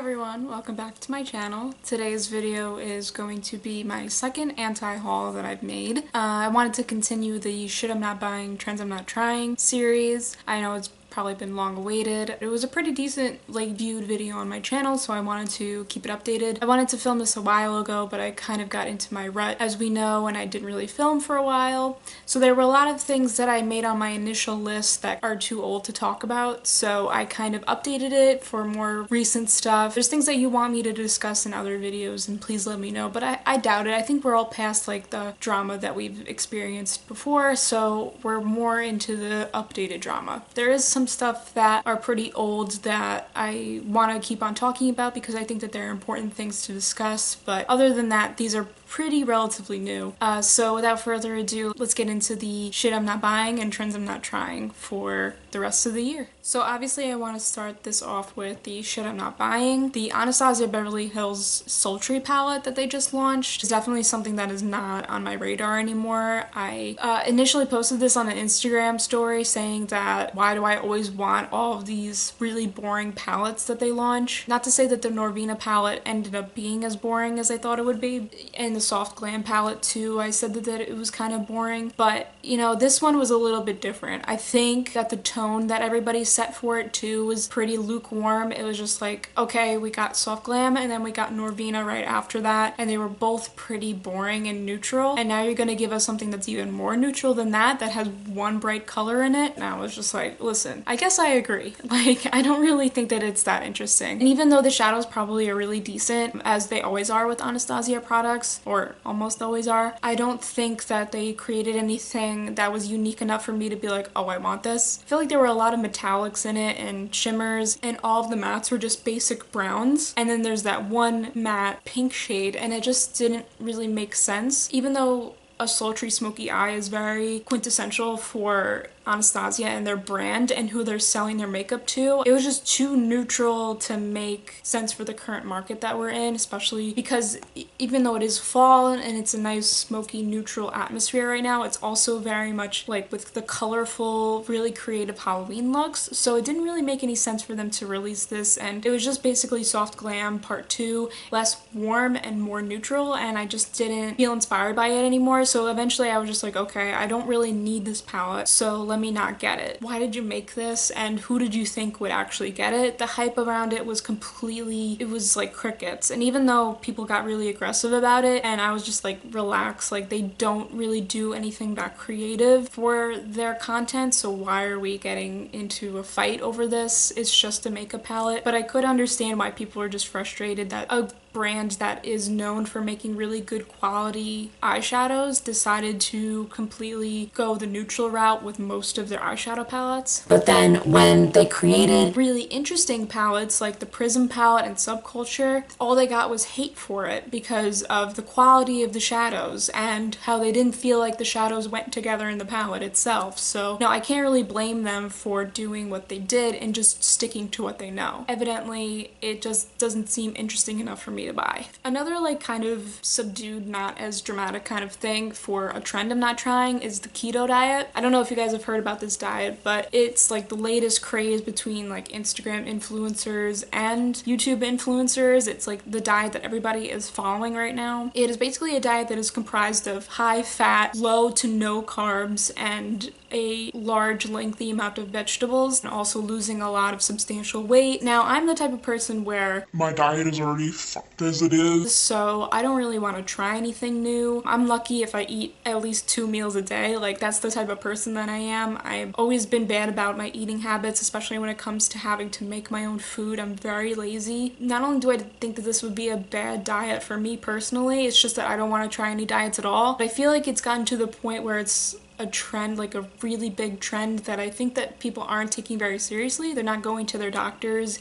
everyone, welcome back to my channel. Today's video is going to be my second anti-haul that I've made. I wanted to continue the shit I'm not buying, trends I'm not trying series. I know it's probably been long awaited. It was a pretty decent viewed video on my channel, so I wanted to keep it updated. I wanted to film this a while ago, but I kind of got into my rut, as we know, and I didn't really film for a while. So there were a lot of things that I made on my initial list that are too old to talk about, so I kind of updated it for more recent stuff. There's things that you want me to discuss in other videos, and please let me know, but I doubt it. I think we're all past the drama that we've experienced before, so we're more into the updated drama. There is some stuff that are pretty old that I want to keep on talking about because I think that they're important things to discuss, but other than that, these are pretty relatively new. So without further ado, let's get into the shit I'm not buying and trends I'm not trying for the rest of the year. So obviously I want to start this off with the shit I'm not buying. The Anastasia Beverly Hills Sultry palette that they just launched is definitely something that is not on my radar anymore. I initially posted this on an Instagram story saying that why do I always want all of these really boring palettes that they launch? Not to say that the Norvina palette ended up being as boring as I thought it would be, and the Soft Glam palette too. I said that it was kind of boring, but you know, this one was a little bit different. I think that the tone that everybody set for it too was pretty lukewarm. It was just like, okay, we got Soft Glam and then we got Norvina right after that, and they were both pretty boring and neutral, and now you're gonna give us something that's even more neutral than that has one bright color in it. And I was just like, listen, I guess I agree. I don't really think that it's that interesting. And even though the shadows probably are really decent, as they always are with Anastasia products, or almost always are, I don't think that they created anything that was unique enough for me to be like, oh, I want this. I feel like there were a lot of metallics in it and shimmers, and all of the mattes were just basic browns, and then there's that one matte pink shade, and it just didn't really make sense. Even though a sultry smoky eye is very quintessential for Anastasia and their brand and who they're selling their makeup to, it was just too neutral to make sense for the current market that we're in, especially because even though it is fall and it's a nice smoky neutral atmosphere right now, it's also very much with the colorful, really creative Halloween looks, so it didn't really make any sense for them to release this, and it was just basically Soft Glam Part 2, less warm and more neutral, and I just didn't feel inspired by it anymore. So eventually I was just like, okay, I don't really need this palette, so let me not get it. Why did you make this, and who did you think would actually get it? The hype around it was completely, it was like crickets. And even though people got really aggressive about it, and I was just like, relax, they don't really do anything that creative for their content, so why are we getting into a fight over this? It's just a makeup palette. But I could understand why people are just frustrated that a brand that is known for making really good quality eyeshadows decided to completely go the neutral route with most of their eyeshadow palettes. But then when they created really interesting palettes like the Prism palette and Subculture, all they got was hate for it because of the quality of the shadows and how they didn't feel like the shadows went together in the palette itself. So no, I can't really blame them for doing what they did and just sticking to what they know. Evidently, it just doesn't seem interesting enough for me to buy. Another kind of subdued, not as dramatic kind of thing for a trend I'm not trying is the keto diet. I don't know if you guys have heard about this diet, but it's the latest craze between Instagram influencers and YouTube influencers. It's the diet that everybody is following right now. It is basically a diet that is comprised of high fat, low to no carbs, and a large lengthy amount of vegetables, and also losing a lot of substantial weight. Now, I'm the type of person where my diet is already fucked as it is, so I don't really want to try anything new. I'm lucky if I eat at least 2 meals a day. That's the type of person that I am. I've always been bad about my eating habits, especially when it comes to having to make my own food. I'm very lazy. Not only do I think that this would be a bad diet for me personally, it's just that I don't want to try any diets at all. But I feel like it's gotten to the point where it's a trend, a really big trend that I think that people aren't taking very seriously. They're not going to their doctors,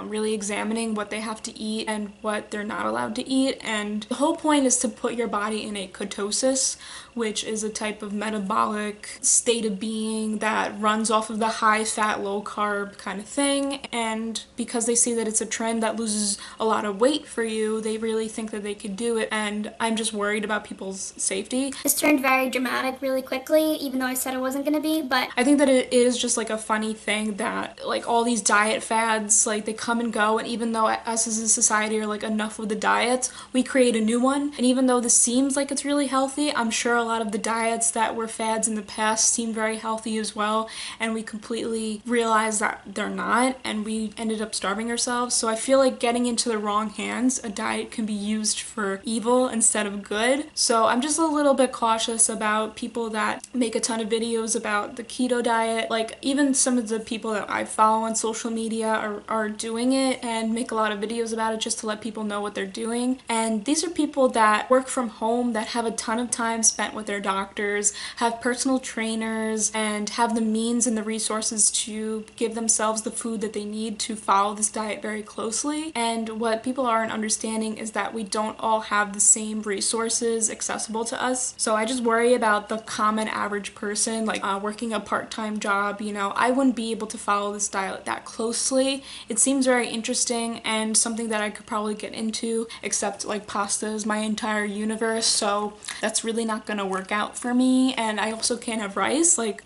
really examining what they have to eat and what they're not allowed to eat. And the whole point is to put your body in a ketosis, which is a type of metabolic state of being that runs off of the high fat, low carb kind of thing. And because they see that it's a trend that loses a lot of weight for you, they really think that they could do it. And I'm just worried about people's safety. This turned very dramatic really quickly. eventually, even though I said it wasn't gonna be, but I think that it is just like a funny thing that like all these diet fads, like they come and go, and even though us as a society are like enough with the diets, we create a new one. And even though this seems like it's really healthy, I'm sure a lot of the diets that were fads in the past seem very healthy as well, and we completely realize that they're not, and we ended up starving ourselves. So I feel like getting into the wrong hands, a diet can be used for evil instead of good. So I'm just a little bit cautious about people that make a ton of videos about the keto diet. Like even some of the people that I follow on social media are doing it and make a lot of videos about it just to let people know what they're doing. And these are people that work from home, that have a ton of time spent with their doctors, have personal trainers, and have the means and the resources to give themselves the food that they need to follow this diet very closely. And what people aren't understanding is that we don't all have the same resources accessible to us. So I just worry about the common average person, like working a part-time job. You know, I wouldn't be able to follow this diet that closely. It seems very interesting and something that I could probably get into, except like pasta is my entire universe, so that's really not gonna work out for me. And I also can't have rice. Like,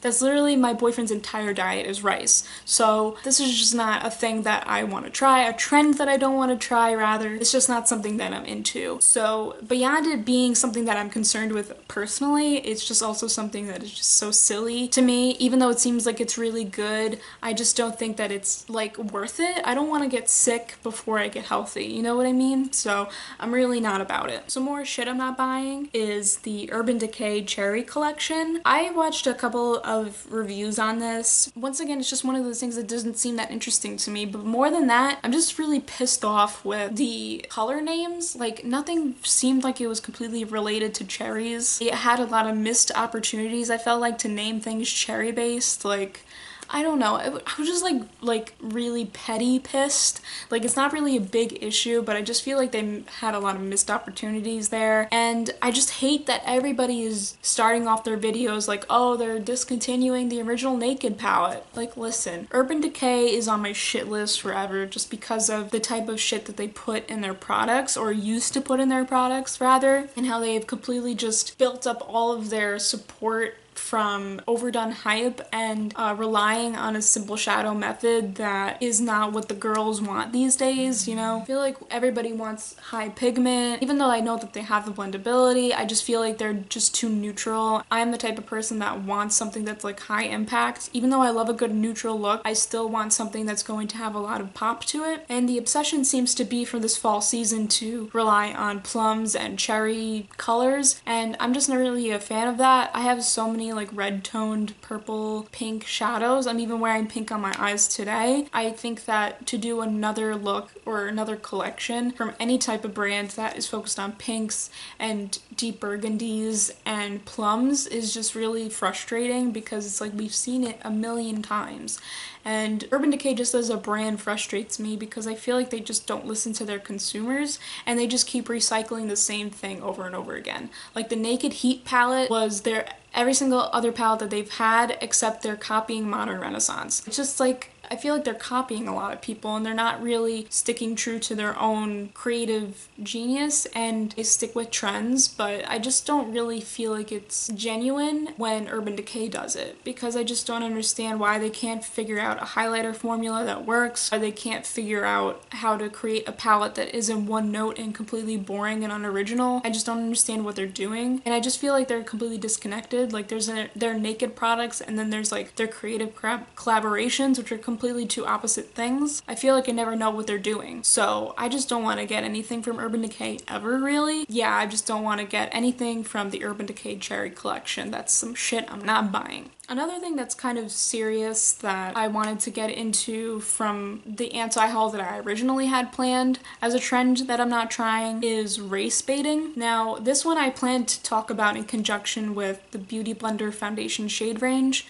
that's literally my boyfriend's entire diet is rice. So this is just not a thing that I want to try, a trend that I don't want to try, rather. It's just not something that I'm into. So beyond it being something that I'm concerned with personally, it's just also something that is just so silly to me. Even though it seems like it's really good, I just don't think that it's like worth it. I don't want to get sick before I get healthy, you know what I mean? So I'm really not about it. Some more shit I'm not buying is the Urban Decay Cherry collection. I watched a couple of reviews on this. Once again, it's just one of those things that doesn't seem that interesting to me, but more than that, I'm just really pissed off with the color names. Like, nothing seemed like it was completely related to cherries. It had a lot of missed opportunities, I felt like, to name things cherry based. Like, I don't know. I was just like really petty pissed. Like, it's not really a big issue, but I just feel like they had a lot of missed opportunities there. And I just hate that everybody is starting off their videos like, oh, they're discontinuing the original Naked palette. Like, listen, Urban Decay is on my shit list forever just because of the type of shit that they put in their products, or used to put in their products rather, and how they've completely just built up all of their support from overdone hype and relying on a simple shadow method that is not what the girls want these days, you know? I feel like everybody wants high pigment. Even though I know that they have the blendability, I just feel like they're just too neutral. I'm the type of person that wants something that's like high impact. Even though I love a good neutral look, I still want something that's going to have a lot of pop to it. And the obsession seems to be for this fall season to rely on plums and cherry colors, and I'm just not really a fan of that. I have so many like red toned purple pink shadows. I'm even wearing pink on my eyes today. I think that to do another look or another collection from any type of brand that is focused on pinks and deep burgundies and plums is just really frustrating, because it's like we've seen it a million times. And Urban Decay just as a brand frustrates me because I feel like they just don't listen to their consumers and they just keep recycling the same thing over and over again. Like the Naked Heat palette was their every single other palette that they've had, except they're copying Modern Renaissance. It's just like, I feel like they're copying a lot of people and they're not really sticking true to their own creative genius, and they stick with trends, but I just don't really feel like it's genuine when Urban Decay does it, because I just don't understand why they can't figure out a highlighter formula that works, or they can't figure out how to create a palette that isn't one note and completely boring and unoriginal. I just don't understand what they're doing, and I just feel like they're completely disconnected. Like there's their Naked products, and then there's like their creative collaborations, which are completely two opposite things. I feel like I never know what they're doing. So I just don't want to get anything from Urban Decay ever, really. Yeah, I just don't want to get anything from the Urban Decay Cherry collection. That's some shit I'm not buying. Another thing that's kind of serious that I wanted to get into from the anti-haul that I originally had planned as a trend that I'm not trying is race baiting. Now, this one I plan to talk about in conjunction with the Beauty Blender Foundation shade range.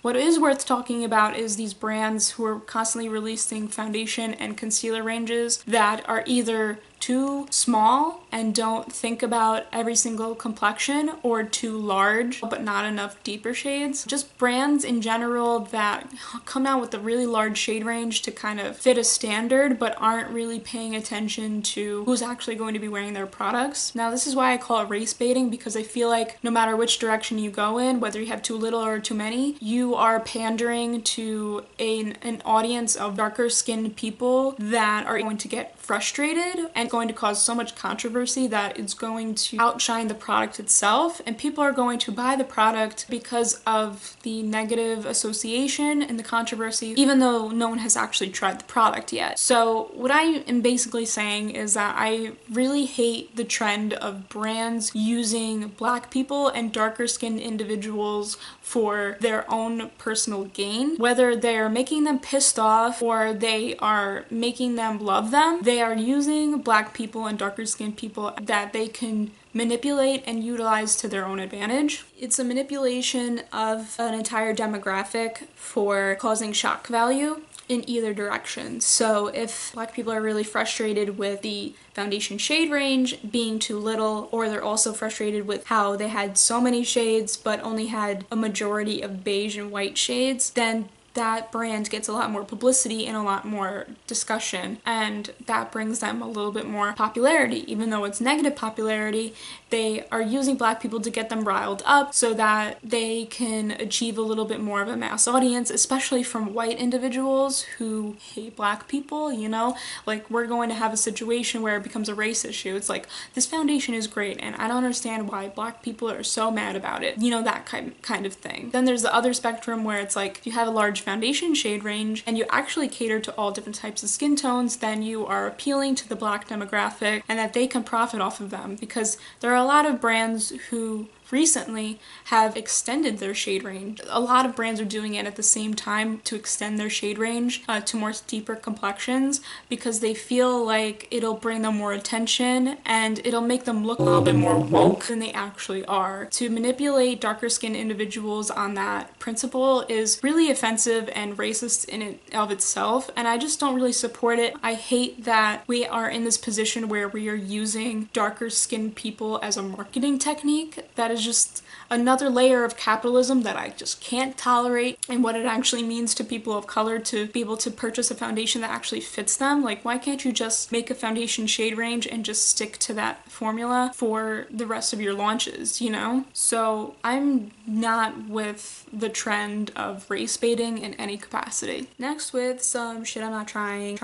What is worth talking about is these brands who are constantly releasing foundation and concealer ranges that are either too small and don't think about every single complexion, or too large but not enough deeper shades. Just brands in general that come out with a really large shade range to kind of fit a standard but aren't really paying attention to who's actually going to be wearing their products. Now this is why I call it race baiting, because I feel like no matter which direction you go in, whether you have too little or too many, you are pandering to an audience of darker skinned people that are going to get frustrated and going to cause so much controversy that it's going to outshine the product itself, and people are going to buy the product because of the negative association and the controversy, even though no one has actually tried the product yet. So what I am basically saying is that I really hate the trend of brands using Black people and darker skinned individuals for their own personal gain. Whether they're making them pissed off or they are making them love them, they are using Black people and darker skinned people that they can manipulate and utilize to their own advantage. It's a manipulation of an entire demographic for causing shock value in either direction. So if Black people are really frustrated with the foundation shade range being too little, or they're also frustrated with how they had so many shades but only had a majority of beige and white shades, then that brand gets a lot more publicity and a lot more discussion, and that brings them a little bit more popularity. Even though it's negative popularity, they are using Black people to get them riled up so that they can achieve a little bit more of a mass audience, especially from white individuals who hate Black people, you know? Like, we're going to have a situation where it becomes a race issue. It's like, this foundation is great and I don't understand why Black people are so mad about it. You know, that kind of thing. Then there's the other spectrum where it's like, if you have a large foundation shade range and you actually cater to all different types of skin tones, then you are appealing to the Black demographic and that they can profit off of them, because there are a lot of brands who recently have extended their shade range. A lot of brands are doing it at the same time to extend their shade range to more deeper complexions, because they feel like it'll bring them more attention and it'll make them look a little bit more woke than they actually are. To manipulate darker skinned individuals on that principle is really offensive and racist in and of itself, and I just don't really support it. I hate that we are in this position where we are using darker skinned people as a marketing technique. That is just another layer of capitalism that I just can't tolerate, and what it actually means to people of color to be able to purchase a foundation that actually fits them. Like, why can't you just make a foundation shade range and just stick to that formula for the rest of your launches, you know? So I'm not with the trend of race baiting in any capacity. Next, with some shit I'm not trying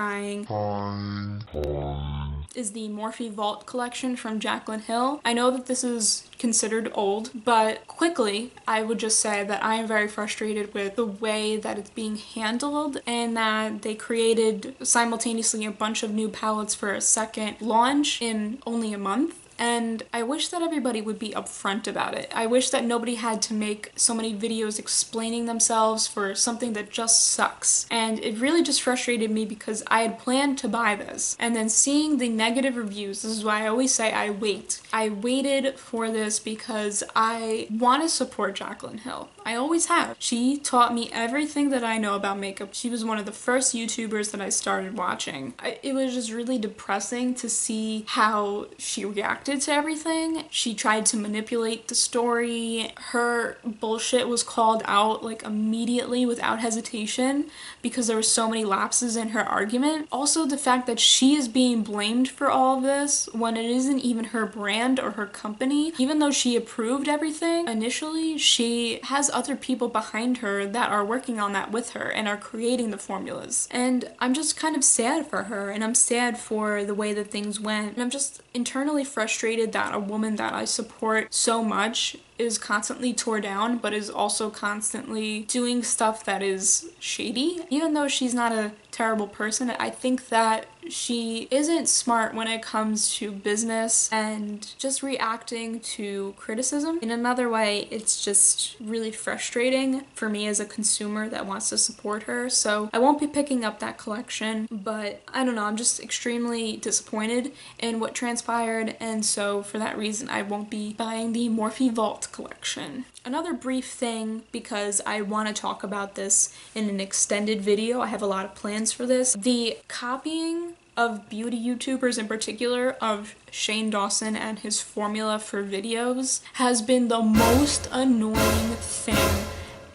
is the Morphe Vault collection from Jaclyn Hill. I know that this is considered old, but quickly I would just say that I am very frustrated with the way that it's being handled, and that they created simultaneously a bunch of new palettes for a second launch in only a month. And I wish that everybody would be upfront about it. I wish that nobody had to make so many videos explaining themselves for something that just sucks. And it really just frustrated me, because I had planned to buy this, and then seeing the negative reviews, this is why I always say I wait. I waited for this because I want to support Jaclyn Hill. I always have. She taught me everything that I know about makeup. She was one of the first YouTubers that I started watching. It was just really depressing to see how she reacted to everything. She tried to manipulate the story. Her bullshit was called out like immediately without hesitation, because there were so many lapses in her argument. Also, the fact that she is being blamed for all of this when it isn't even her brand or her company. Even though she approved everything initially, she has other people behind her that are working on that with her and are creating the formulas. And I'm just kind of sad for her, and I'm sad for the way that things went. And I'm just internally frustrated that a woman that I support so much is constantly tore down, but is also constantly doing stuff that is shady. Even though she's not a terrible person, I think that she isn't smart when it comes to business and just reacting to criticism. In another way, it's just really frustrating for me as a consumer that wants to support her. So I won't be picking up that collection, but I don't know, I'm just extremely disappointed in what transpired, and so for that reason I won't be buying the Morphe Vault collection. Another brief thing, because I want to talk about this in an extended video, I have a lot of plans for this. The copying of beauty YouTubers in particular, of Shane Dawson and his formula for videos, has been the most annoying thing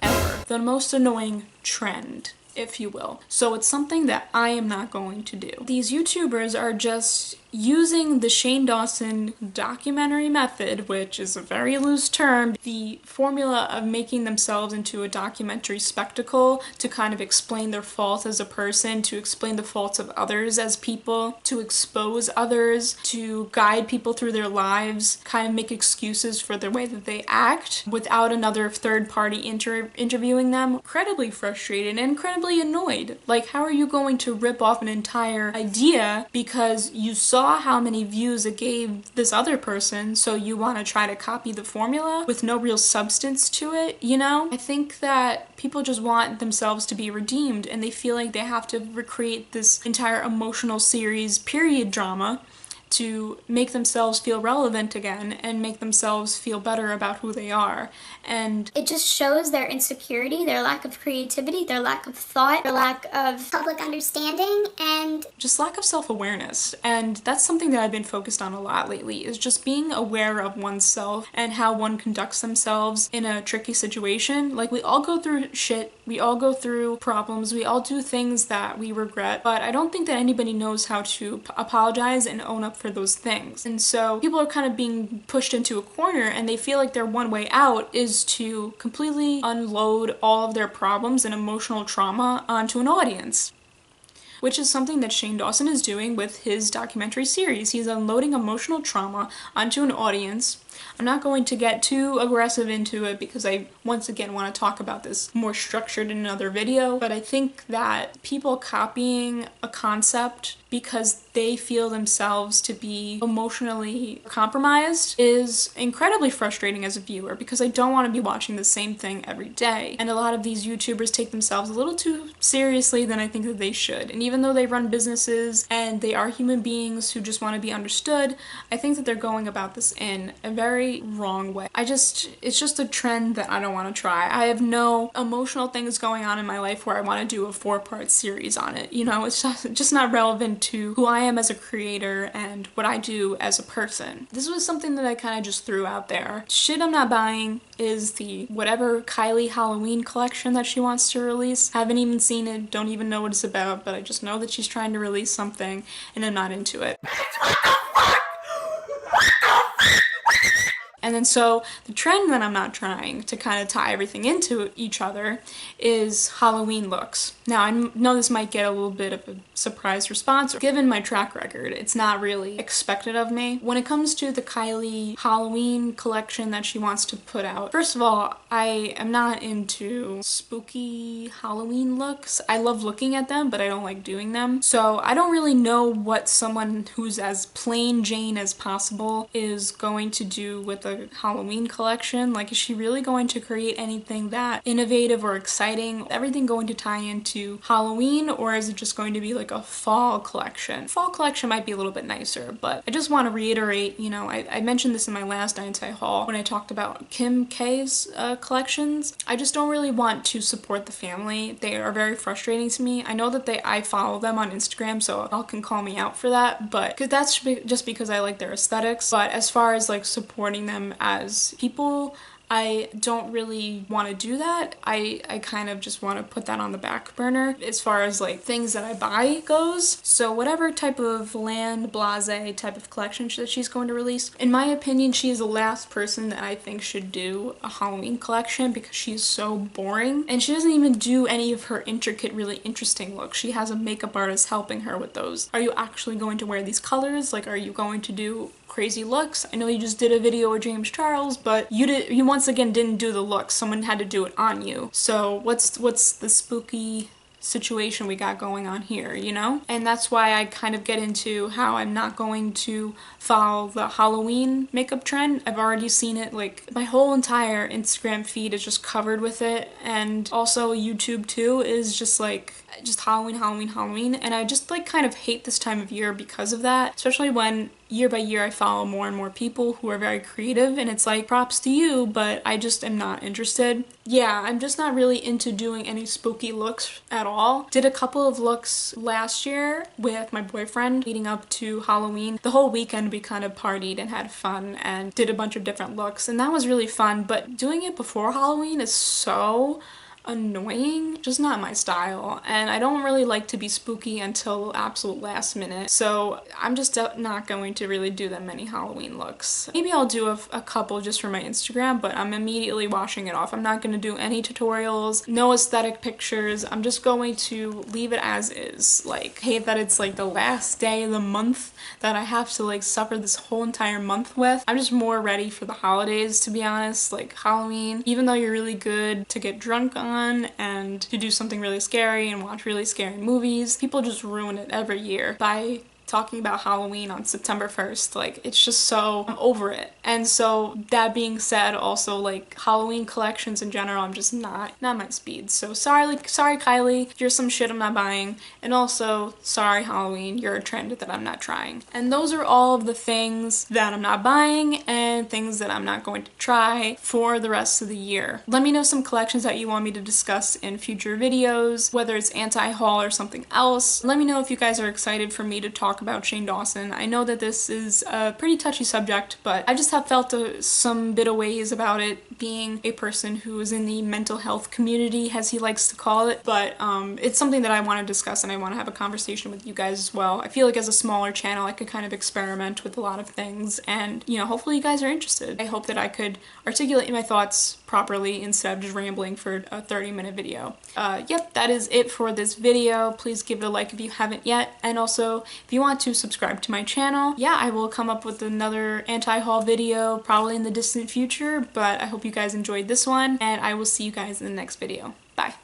ever. The most annoying trend, if you will. So it's something that I am not going to do. These YouTubers are just using the Shane Dawson documentary method, which is a very loose term, the formula of making themselves into a documentary spectacle to kind of explain their faults as a person, to explain the faults of others as people, to expose others, to guide people through their lives, kind of make excuses for the way that they act without another third party interviewing them. Incredibly frustrated and incredibly annoyed. Like, how are you going to rip off an entire idea because you saw how many views it gave this other person, so you want to try to copy the formula with no real substance to it, you know? I think that people just want themselves to be redeemed, and they feel like they have to recreate this entire emotional series period drama to make themselves feel relevant again and make themselves feel better about who they are. And it just shows their insecurity, their lack of creativity, their lack of thought, their lack of public understanding, and just lack of self-awareness. And that's something that I've been focused on a lot lately, is just being aware of oneself and how one conducts themselves in a tricky situation. Like, we all go through shit, we all go through problems, we all do things that we regret, but I don't think that anybody knows how to apologize and own up for those things. And so people are kind of being pushed into a corner, and they feel like their one way out is to completely unload all of their problems and emotional trauma onto an audience, which is something that Shane Dawson is doing with his documentary series. He's unloading emotional trauma onto an audience. I'm not going to get too aggressive into it because I, once again, want to talk about this more structured in another video, but I think that people copying a concept because they feel themselves to be emotionally compromised is incredibly frustrating as a viewer, because I don't want to be watching the same thing every day. And a lot of these YouTubers take themselves a little too seriously than I think that they should. And even though they run businesses and they are human beings who just want to be understood, I think that they're going about this in a very wrong way. It's just a trend that I don't want to try. I have no emotional things going on in my life where I want to do a 4-part series on it. You know, it's just not relevant to who I am as a creator and what I do as a person. This was something that I kind of just threw out there. Shit I'm not buying is the whatever Kylie Halloween collection that she wants to release. Haven't even seen it, don't even know what it's about, but I just know that she's trying to release something and I'm not into it. And then so the trend that I'm not trying, to kind of tie everything into each other, is Halloween looks. Now, I know this might get a little bit of a surprise response. Given my track record, it's not really expected of me. When it comes to the Kylie Halloween collection that she wants to put out, first of all, I am not into spooky Halloween looks. I love looking at them, but I don't like doing them. So I don't really know what someone who's as plain Jane as possible is going to do with a Halloween collection. Like, is she really going to create anything that innovative or exciting? Everything going to tie into Halloween, or is it just going to be like a fall collection? Fall collection might be a little bit nicer, but I just want to reiterate, you know, I mentioned this in my last anti-haul when I talked about Kim K's collections. I just don't really want to support the family. They are very frustrating to me. I know that I follow them on Instagram, so y'all can call me out for that, but that's just because I like their aesthetics. But as far as like supporting them as people, I don't really want to do that. I kind of just want to put that on the back burner as far as like things that I buy goes. So whatever type of land blase type of collection that she's going to release, in my opinion, she is the last person that I think should do a Halloween collection, because she's so boring and she doesn't even do any of her intricate, really interesting looks. She has a makeup artist helping her with those. Are you actually going to wear these colors? Like, are you going to do crazy looks? I know you just did a video with James Charles, but you once again didn't do the looks. Someone had to do it on you. So what's the spooky situation we got going on here, you know? And that's why I kind of get into how I'm not going to follow the Halloween makeup trend. I've already seen it, like my whole entire Instagram feed is just covered with it, and also YouTube too is just like just Halloween, Halloween, Halloween, and I just like kind of hate this time of year because of that, especially when year by year I follow more and more people who are very creative, and it's like, props to you, but I just am not interested. Yeah, I'm just not really into doing any spooky looks at all. Did a couple of looks last year with my boyfriend leading up to Halloween. The whole weekend we kind of partied and had fun and did a bunch of different looks, and that was really fun, but doing it before Halloween is so annoying, just not my style, and I don't really like to be spooky until absolute last minute, so I'm just not going to really do that many Halloween looks. Maybe I'll do a couple just for my Instagram, but I'm immediately washing it off. I'm not going to do any tutorials, no aesthetic pictures. I'm just going to leave it as is. Like, hate that it's like the last day of the month that I have to like suffer this whole entire month with. I'm just more ready for the holidays, to be honest. Like Halloween, even though you're really good to get drunk on and to do something really scary and watch really scary movies, people just ruin it every year by talking about Halloween on September 1st. Like, it's just so, I'm over it. And so that being said, also like Halloween collections in general, I'm just not my speed. So sorry Kylie, you're some shit I'm not buying. And also sorry Halloween, you're a trend that I'm not trying. And those are all of the things that I'm not buying and things that I'm not going to try for the rest of the year. Let me know some collections that you want me to discuss in future videos, whether it's anti-haul or something else. Let me know if you guys are excited for me to talk about Shane Dawson. I know that this is a pretty touchy subject, but I just have felt some bit of ways about it, being a person who is in the mental health community, as he likes to call it. But it's something that I want to discuss and I want to have a conversation with you guys as well. I feel like as a smaller channel, I could kind of experiment with a lot of things, and you know, hopefully you guys are interested. I hope that I could articulate my thoughts properly instead of just rambling for a 30-minute video. Yep, that is it for this video. Please give it a like if you haven't yet, and also if you want to subscribe to my channel. Yeah, I will come up with another anti-haul video probably in the distant future, but I hope you guys enjoyed this one, and I will see you guys in the next video. Bye.